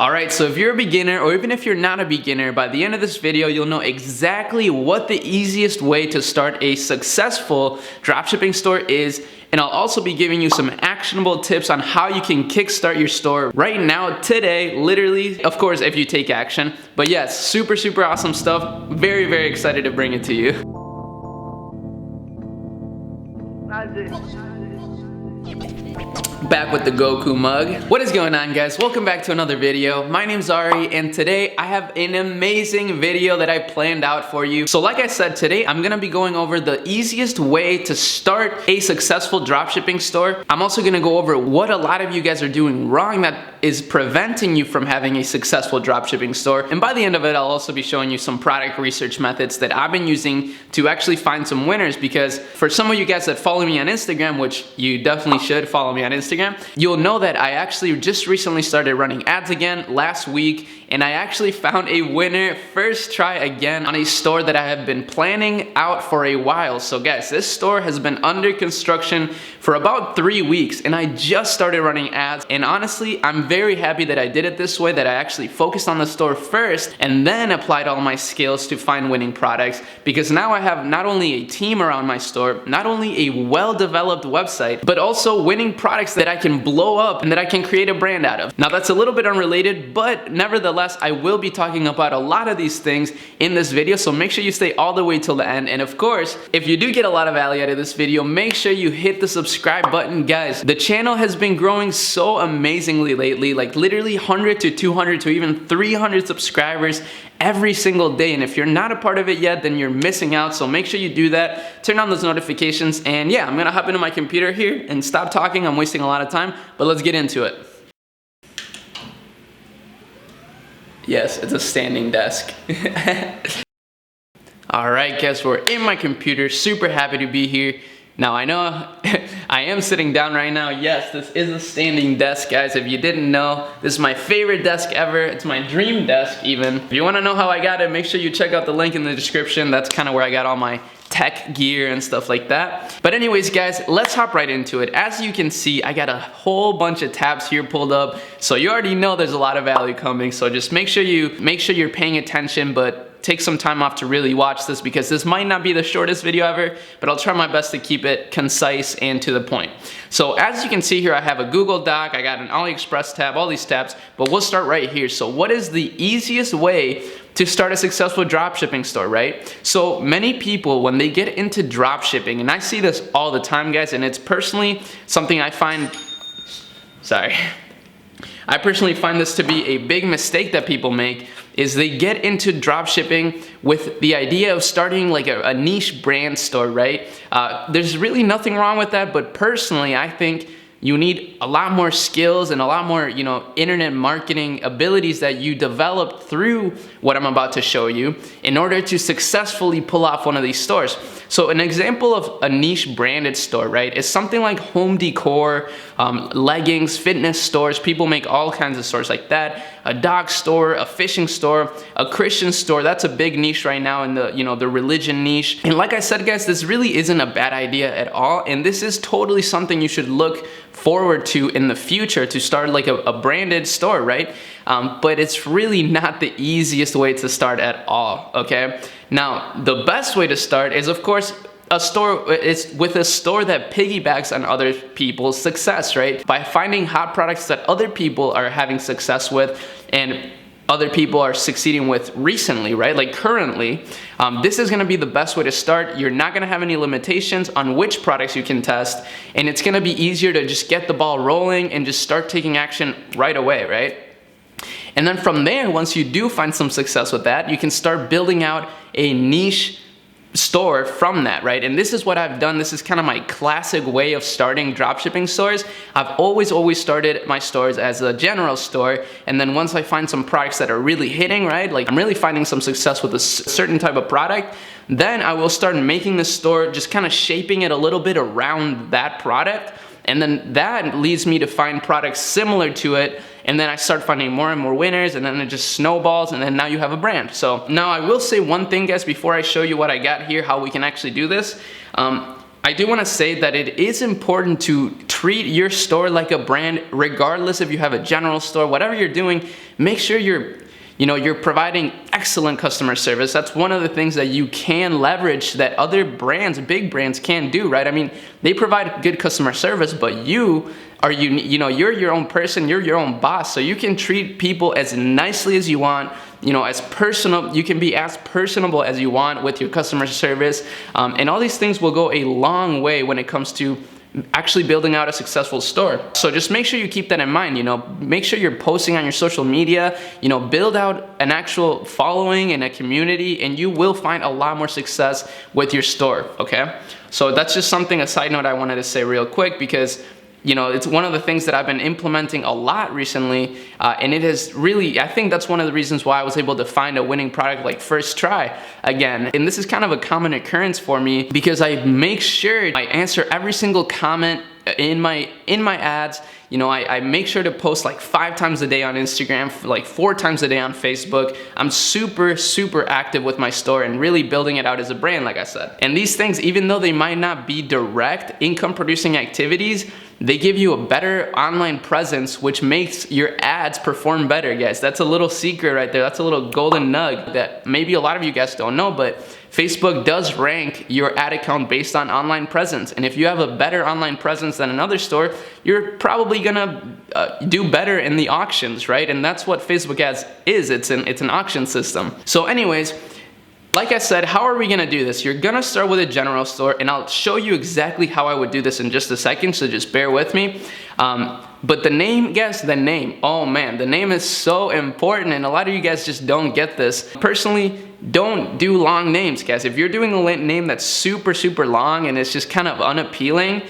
Alright, so if you're a beginner or even if you're not a beginner, by the end of this video you'll know exactly what the easiest way to start a successful dropshipping store is, and I'll also be giving you some actionable tips on how you can kickstart your store right now, today, literally, of course if you take action. But yes, super awesome stuff. Very excited to bring it to you. Back with the Goku mug. What is going on, guys? Welcome back to another video. My name's Arie, and today I have an amazing video that I planned out for you. So like I said, today I'm gonna be going over the easiest way to start a successful dropshipping store. I'm also gonna go over what a lot of you guys are doing wrong that is preventing you from having a successful dropshipping store. And by the end of it, I'll also be showing you some product research methods that I've been using to actually find some winners, because for some of you guys that follow me on Instagram, which you definitely should follow me on Instagram, you'll know that I actually just recently started running ads again last week, and I actually found a winner first try again on a store that I have been planning out for a while. So guys, this store has been under construction for about 3 weeks, and I just started running ads, and honestly I'm very happy that I did it this way, that I actually focused on the store first and then applied all my skills to find winning products, because now I have not only a team around my store, not only a well-developed website, but also winning products that I can blow up and that I can create a brand out of. Now that's a little bit unrelated, but nevertheless I will be talking about a lot of these things in this video, so make sure you stay all the way till the end. And of course, if you do get a lot of value out of this video, make sure you hit the subscribe button. Guys, the channel has been growing so amazingly lately, like literally 100 to 200 to even 300 subscribers every single day, and if you're not a part of it yet, then you're missing out. So make sure you do that, turn on those notifications, and yeah, I'm gonna hop into my computer here and stop talking. I'm wasting a lot of time, but let's get into it. Yes, it's a standing desk. Alright guys, we're in my computer, super happy to be here. Now I know I am sitting down right now. Yes, this is a standing desk, guys. If you didn't know, this is my favorite desk ever. It's my dream desk even. If you want to know how I got it, make sure you check out the link in the description. That's kind of where I got all my tech gear and stuff like that. But anyways guys, let's hop right into it. As you can see, I got a whole bunch of tabs here pulled up, so you already know there's a lot of value coming. So just make sure you're paying attention, but take some time off to really watch this, because this might not be the shortest video ever, but I'll try my best to keep it concise and to the point. So as you can see here, I have a Google Doc, I got an AliExpress tab, all these tabs, but we'll start right here. So what is the easiest way to start a successful dropshipping store, right? So many people, when they get into dropshipping, and I see this all the time, guys, and it's personally something I find, I personally find this to be a big mistake that people make, is they get into dropshipping with the idea of starting like a niche brand store, right? There's really nothing wrong with that, but personally I think you need a lot more skills and a lot more, internet marketing abilities that you develop through what I'm about to show you in order to successfully pull off one of these stores. So an example of a niche branded store, right, is something like home decor, leggings, fitness stores. People make all kinds of stores like that. A dog store, a fishing store, a Christian store. That's a big niche right now in the, the religion niche. And like I said, guys, this really isn't a bad idea at all. And this is totally something you should look forward to in the future, to start like a branded store, right? But it's really not the easiest way to start at all, okay? Now, the best way to start is, of course, it's with a store that piggybacks on other people's success, right? By finding hot products that other people are having success with and other people are succeeding with recently, right? Like currently, this is gonna be the best way to start. You're not gonna have any limitations on which products you can test, and it's gonna be easier to just get the ball rolling and just start taking action right away, right? And then from there, once you do find some success with that, you can start building out a niche store from that, right? And this is what I've done. This is kind of my classic way of starting dropshipping stores. I've always started my stores as a general store, and then once I find some products that are really hitting, right, like I'm really finding some success with a certain type of product, then I will start making the store, just kind of shaping it a little bit around that product, and then that leads me to find products similar to it, and then I start finding more and more winners, and then it just snowballs, and then now you have a brand. So now I will say one thing, guys, before I show you what I got here, how we can actually do this. I do want to say that it is important to treat your store like a brand, regardless if you have a general store, whatever you're doing. Make sure you're providing excellent customer service. That's one of the things that you can leverage that other brands, big brands, can do, right? I mean, they provide good customer service, but you are you're your own person, you're your own boss, so you can treat people as nicely as you want, as personal. You can be as personable as you want with your customer service, and all these things will go a long way when it comes to actually building out a successful store. So just make sure you keep that in mind. Make sure you're posting on your social media, build out an actual following and a community, and you will find a lot more success with your store. Okay, so that's just a side note I wanted to say real quick, because it's one of the things that I've been implementing a lot recently, and it has really, I think that's one of the reasons why I was able to find a winning product like first try again. And this is kind of a common occurrence for me, because I make sure I answer every single comment in my ads. I make sure to post like 5 times a day on Instagram, like 4 times a day on Facebook. I'm super active with my store and really building it out as a brand, like I said. And these things, even though they might not be direct income producing activities, they give you a better online presence, which makes your ads perform better, guys. That's a little secret right there. That's a little golden nugget that maybe a lot of you guys don't know, but Facebook does rank your ad account based on online presence. And if you have a better online presence than another store, you're probably gonna do better in the auctions, right? And that's what Facebook ads is. It's an auction system. So anyways, like I said, how are we gonna do this? You're gonna start with a general store, and I'll show you exactly how I would do this in just a second, so just bear with me. But the name, guys, oh man, the name is so important, and a lot of you guys just don't get this. Personally, don't do long names, guys. If you're doing a name that's super long and it's just kind of unappealing,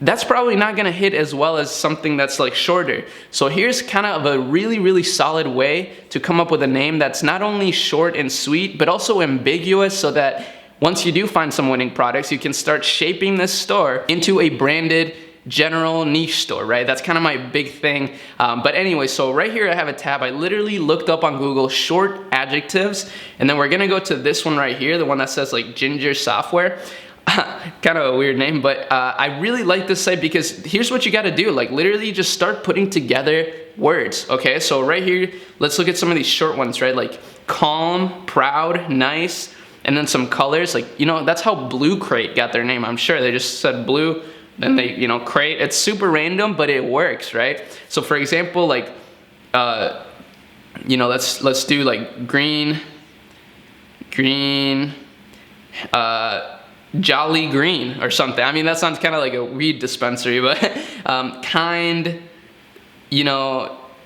that's probably not gonna hit as well as something that's like shorter. So here's kind of a really solid way to come up with a name that's not only short and sweet, but also ambiguous, so that once you do find some winning products, you can start shaping this store into a branded general niche store, right? That's kind of my big thing. But anyway, so right here I have a tab. I literally looked up on Google short adjectives, and then we're gonna go to this one right here, the one that says like Ginger Software. Kind of a weird name, but I really like this site, because here's what you got to do. Like literally just start putting together words. Okay, so right here, let's look at some of these short ones, right? Like calm, proud, nice, and then some colors. Like, that's how Blue Crate got their name. I'm sure they just said blue, then they, crate. It's super random, but it works, right? So for example, like, let's do like green, Jolly Green or something. I mean, that sounds kind of like a weed dispensary, but kind,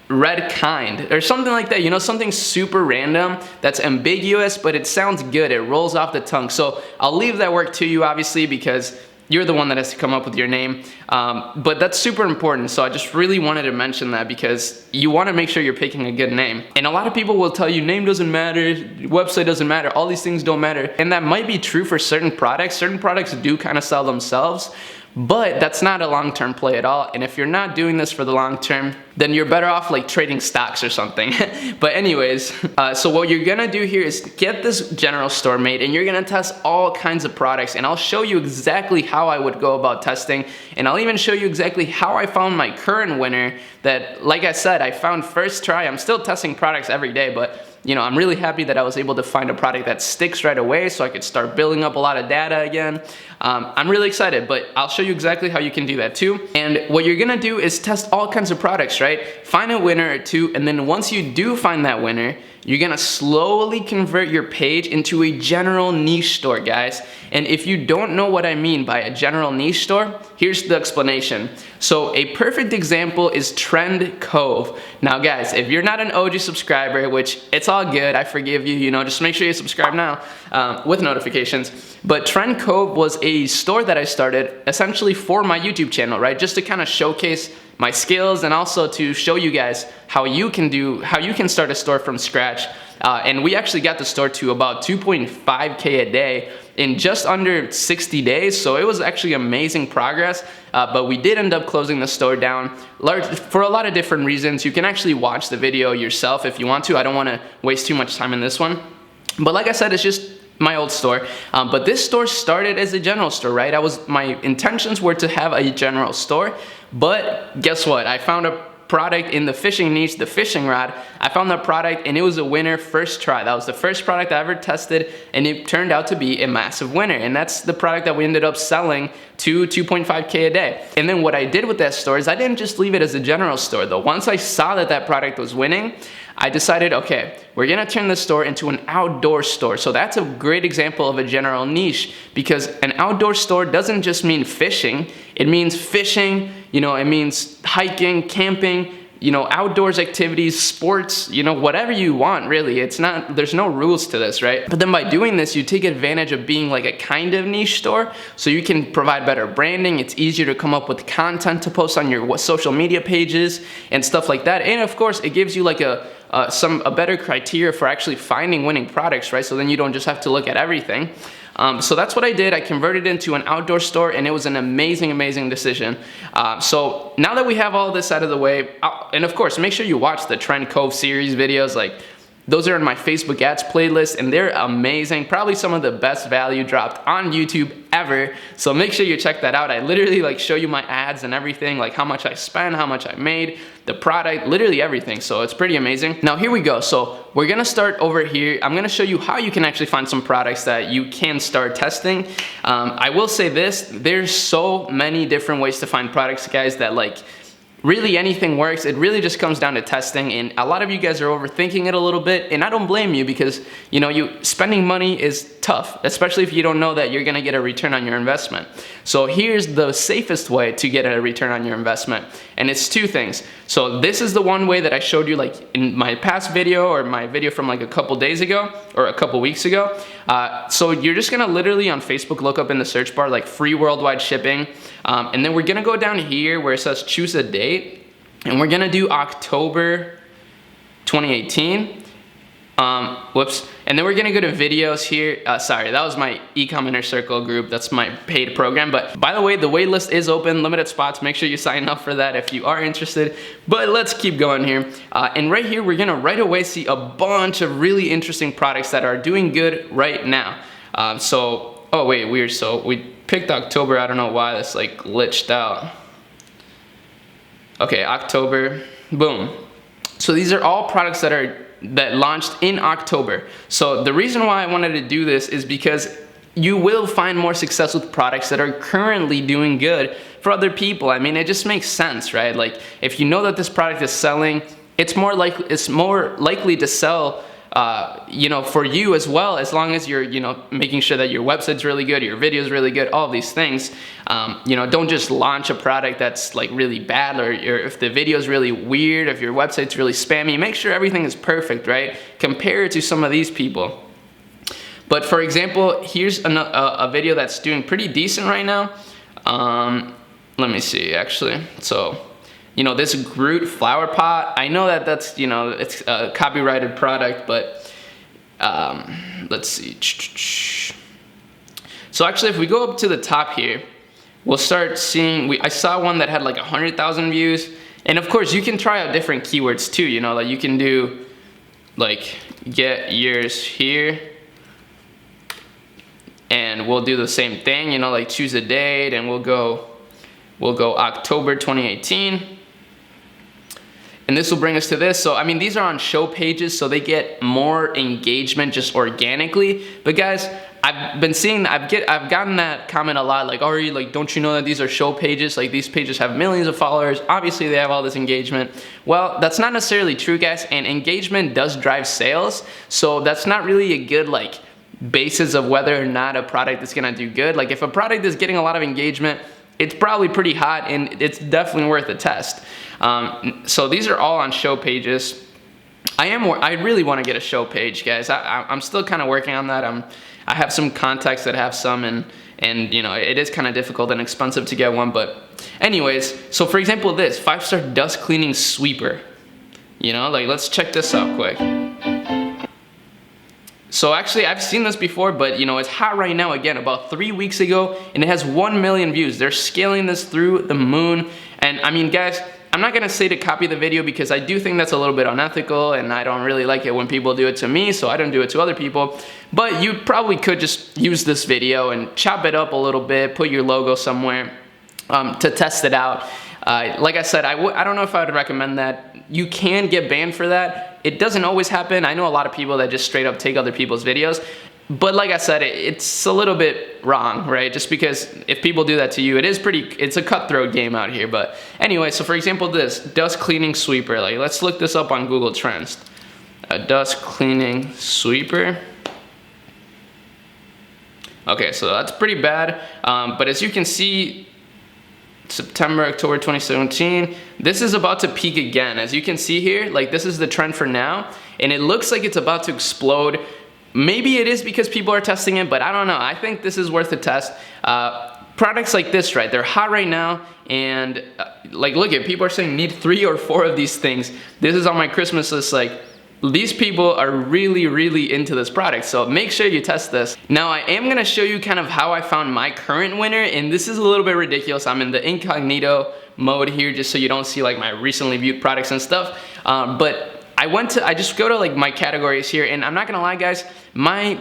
red kind or something like that. Something super random that's ambiguous, but it sounds good. It rolls off the tongue. So I'll leave that work to you, obviously, because you're the one that has to come up with your name. But that's super important. So I just really wanted to mention that, because you want to make sure you're picking a good name. And a lot of people will tell you name doesn't matter, website doesn't matter, all these things don't matter. And that might be true for certain products. Certain products do kind of sell themselves, but that's not a long-term play at all. And if you're not doing this for the long term, then you're better off like trading stocks or something. But anyways, so what you're gonna do here is get this general store made, and you're gonna test all kinds of products, and I'll show you exactly how I would go about testing, and I'll even show you exactly how I found my current winner that, like I said, I found first try. I'm still testing products every day, but I'm really happy that I was able to find a product that sticks right away, so I could start building up a lot of data again. I'm really excited, but I'll show you exactly how you can do that too. And what you're gonna do is test all kinds of products, right? Find a winner or two, and then once you do find that winner, you're gonna slowly convert your page into a general niche store, guys. And if you don't know what I mean by a general niche store, here's the explanation. So a perfect example is Trend Cove. Now guys, if you're not an OG subscriber, which it's all good, I forgive you, just make sure you subscribe now with notifications. But Trend Cove was a store that I started essentially for my YouTube channel, right? Just to kind of showcase my skills, and also to show you guys how you can start a store from scratch. And we actually got the store to about 2.5K a day in just under 60 days. So it was actually amazing progress. But we did end up closing the store down for a lot of different reasons. You can actually watch the video yourself if you want to. I don't want to waste too much time in this one. But like I said, it's just my old store. But this store started as a general store, right? My intentions were to have a general store, but guess what? I found a product in the fishing niche, the fishing rod. I found that product and it was a winner first try. That was the first product I ever tested, and it turned out to be a massive winner. And that's the product that we ended up selling to 2.5K a day. And then what I did with that store is I didn't just leave it as a general store though. Once I saw that that product was winning, I decided, okay, we're gonna turn the store into an outdoor store. So that's a great example of a general niche, because an outdoor store doesn't just mean fishing. It means fishing, it means hiking, camping, outdoors activities, sports, whatever you want, really. There's no rules to this, right? But then by doing this, you take advantage of being like a kind of niche store, so you can provide better branding. It's easier to come up with content to post on your social media pages and stuff like that. And of course, it gives you like a better criteria for actually finding winning products, right? So then you don't just have to look at everything. So that's what I did. I converted it into an outdoor store, and it was an amazing decision. So now that we have all this out of the way, and of course, make sure you watch the Trend Cove series videos. Like, those are in my Facebook ads playlist, and they're amazing. Probably some of the best value dropped on YouTube ever. So make sure you check that out. I literally like show you my ads and everything, like how much I spent, how much I made, the product, literally everything. So it's pretty amazing. Now here we go. So we're gonna start over here. I'm gonna show you how you can actually find some products that you can start testing. I will say this, there's so many different ways to find products, guys, that like, really anything works. It really just comes down to testing, and a lot of you guys are overthinking it a little bit, and I don't blame you, because spending money is tough, especially if you don't know that you're gonna get a return on your investment. So here's the safest way to get a return on your investment, and it's two things. So this is the one way that I showed you like in my past video, or my video from like a couple days ago or a couple weeks ago. So you're just gonna literally on Facebook look up in the search bar like free worldwide shipping, and then we're gonna go down here where it says choose a date, and we're gonna do October 2018. And then we're gonna go to videos here. Sorry, that was my Ecom Inner Circle group. That's my paid program. But by the way, the wait list is open, limited spots. Make sure you sign up for that if you are interested. But let's keep going here. And right here, we're gonna right away see a bunch of really interesting products that are doing good right now. Oh wait, weird. So we picked October. I don't know why that's like glitched out. Okay, October, boom. So these are all products that launched in October. So the reason why I wanted to do this is because you will find more success with products that are currently doing good for other people. I mean, it just makes sense, right? Like, if you know that this product is selling, it's more likely to sell for you as well, as long as you're, making sure that your website's really good, your video's really good, all these things. Don't just launch a product that's like really bad, or if the video's really weird, if your website's really spammy, make sure everything is perfect, right? Compare it to some of these people. But for example, here's a video that's doing pretty decent right now. Let me see, actually. So, this Groot flower pot, I know that that's, it's a copyrighted product, but let's see. So actually, if we go up to the top here, we'll start seeing, I saw one that had like 100,000 views. And of course, you can try out different keywords too, like you can do like get yours here. And we'll do the same thing, like choose a date, and we'll go October 2018. And this will bring us to this. So, I mean, these are on show pages, so they get more engagement just organically. But guys, I've been seeing, I've gotten that comment a lot, like, Arie, like, don't you know that these are show pages? Like, these pages have millions of followers. Obviously, they have all this engagement. Well, that's not necessarily true, guys. And engagement does drive sales. So that's not really a good, like, basis of whether or not a product is gonna do good. Like, if a product is getting a lot of engagement, it's probably pretty hot, and it's definitely worth a test. So these are all on show pages. I really want to get a show page, guys. I'm still kind of working on that. I have some contacts that have some, and it is kind of difficult and expensive to get one. But anyways, so for example, this 5-star dust cleaning sweeper. Like, let's check this out quick. So actually, I've seen this before, but it's hot right now again, about 3 weeks ago, and it has 1 million views. They're scaling this through the moon. And I mean, guys, I'm not gonna say to copy the video because I do think that's a little bit unethical and I don't really like it when people do it to me, so I don't do it to other people. But you probably could just use this video and chop it up a little bit, put your logo somewhere to test it out. Like I said, I don't know if I would recommend that. You can get banned for that. It doesn't always happen. I know a lot of people that just straight up take other people's videos. But like I said, it's a little bit wrong, right? Just because if people do that to you, it's a cutthroat game out here. But anyway, so for example, this dust cleaning sweeper. Like, let's look this up on Google Trends. A dust cleaning sweeper. Okay, so that's pretty bad. But as you can see, September, October 2017, this is about to peak again. As you can see here, like this is the trend for now, and it looks like it's about to explode. Maybe it is because people are testing it, but I don't know. I think this is worth a test. Products like this, right, they're hot right now, and like look at, people are saying need 3 or 4 of these things. This is on my Christmas list. Like, these people are really into this product, so make sure you test this. Now I am gonna show you kind of how I found my current winner, and this is a little bit ridiculous. I'm in the incognito mode here just so you don't see like my recently viewed products and stuff, but I just go to like my categories here, and I'm not gonna lie guys, my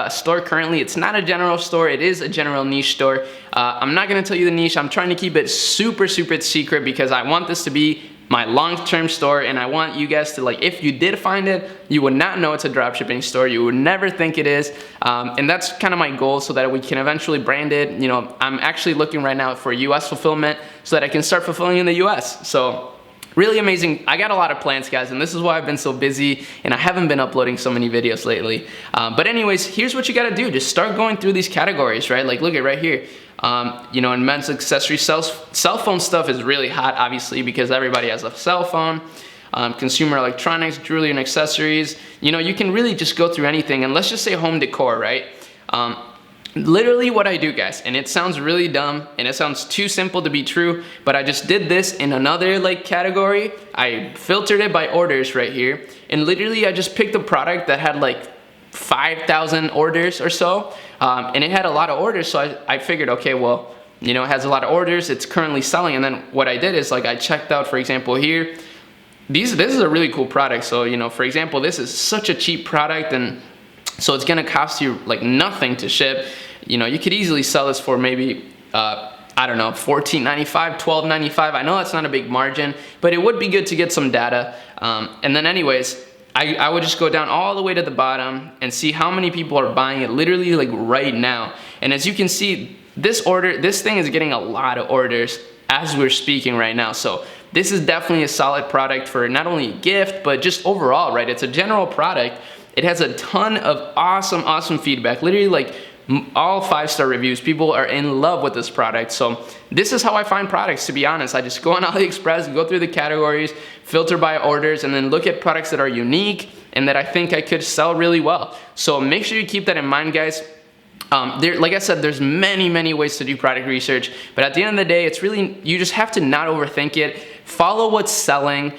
store currently, it's not a general store, it is a general niche store. I'm not gonna tell you the niche. I'm trying to keep it super secret because I want this to be my long-term store, and I want you guys to, like, if you did find it, you would not know it's a dropshipping store. You would never think it is, and that's kind of my goal, so that we can eventually brand it. You know, I'm actually looking right now for US fulfillment so that I can start fulfilling in the US. So really amazing. I got a lot of plans, guys, and this is why I've been so busy and I haven't been uploading so many videos lately. But anyways, here's what you gotta do. Just start going through these categories, right? Like, look at right here. You know, in men's accessories, cell phone stuff is really hot, obviously, because everybody has a cell phone. Consumer electronics, jewelry and accessories. You know, you can really just go through anything, and let's just say home decor, right? Literally what I do, guys, and it sounds really dumb and it sounds too simple to be true, but I just did this in another like category. I filtered it by orders right here, and literally I just picked a product that had like 5,000 orders or so, and it had a lot of orders, so I figured, okay, well, you know, it has a lot of orders, it's currently selling. And then what I did is, like, I checked out, for example, here, this is a really cool product. So, you know, for example, this is such a cheap product, and so it's gonna cost you like nothing to ship. You know, you could easily sell this for maybe I don't know, $14.95, $12.95. I know that's not a big margin, but it would be good to get some data. And then anyways, I would just go down all the way to the bottom and see how many people are buying it literally like right now. And as you can see, this thing is getting a lot of orders as we're speaking right now. So this is definitely a solid product for not only a gift, but just overall, right? It's a general product. It has a ton of awesome feedback. Literally, like, all 5-star reviews. People are in love with this product. So this is how I find products, to be honest. I just go on AliExpress, go through the categories, filter by orders, and then look at products that are unique and that I think I could sell really well. So make sure you keep that in mind, guys. Like I said, there's many ways to do product research, but at the end of the day, it's really, you just have to not overthink it. Follow what's selling.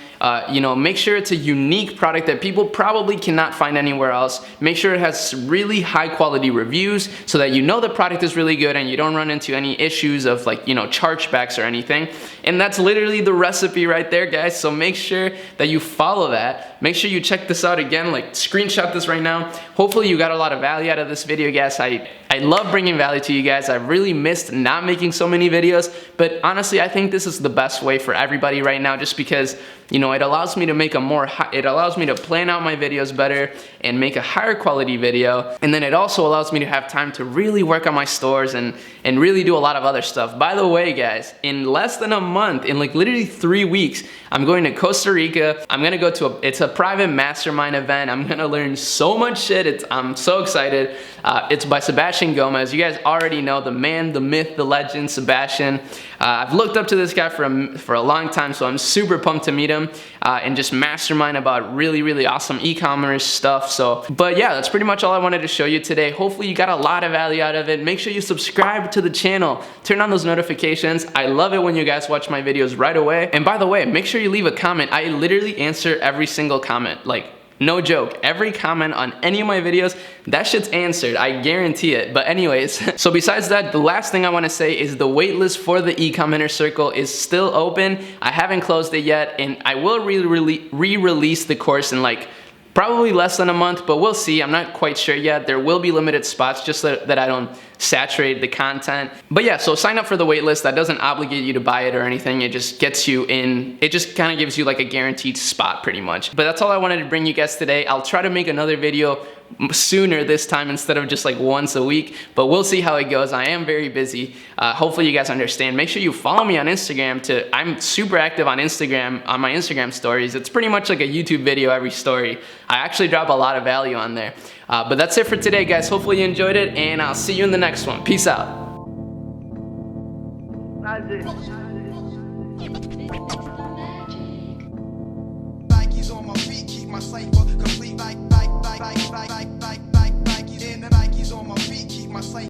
You know, make sure it's a unique product that people probably cannot find anywhere else. Make sure it has really high quality reviews so that you know the product is really good and you don't run into any issues of, like, you know, chargebacks or anything. And that's literally the recipe right there, guys. So make sure that you follow that. Make sure you check this out again, like screenshot this right now. Hopefully you got a lot of value out of this video, guys. I love bringing value to you guys. I've really missed not making so many videos, but honestly, I think this is the best way for everybody right now, just because, you know, it allows me to make it allows me to plan out my videos better and make a higher quality video. And then it also allows me to have time to really work on my stores and really do a lot of other stuff. By the way, guys, in less than a month, in like literally 3 weeks, I'm going to Costa Rica. I'm gonna go to it's a private mastermind event. I'm gonna learn so much shit. I'm so excited. It's by Sebastian Gomez. You guys already know, the man, the myth, the legend, Sebastian. I've looked up to this guy for a long time, so I'm super pumped to meet him and just mastermind about really awesome e-commerce stuff. So, but yeah, that's pretty much all I wanted to show you today. Hopefully you got a lot of value out of it. Make sure you subscribe to the channel. Turn on those notifications. I love it when you guys watch my videos right away. And by the way, make sure you leave a comment. I literally answer every single comment. Like, No joke, every comment on any of my videos, that shit's answered, I guarantee it. But anyways, so besides that, the last thing I wanna say is the waitlist for the Ecom Inner Circle is still open. I haven't closed it yet, and I will re-release the course in like probably less than a month, but we'll see. I'm not quite sure yet. There will be limited spots just so that I don't saturate the content. But yeah, so sign up for the waitlist. That doesn't obligate you to buy it or anything. It just gets you in. It just kind of gives you like a guaranteed spot pretty much. But that's all I wanted to bring you guys today. I'll try to make another video sooner this time instead of just like once a week, but we'll see how it goes. I am very busy. Hopefully you guys understand. Make sure you follow me on Instagram I'm super active on Instagram, on my Instagram stories. It's pretty much like a YouTube video every story. I actually drop a lot of value on there. But that's it for today, guys. Hopefully you enjoyed it, and I'll see you in the next one. Peace out. Nike's on my feet, keep my cipher complete like Nike's on my feet, keep my cipher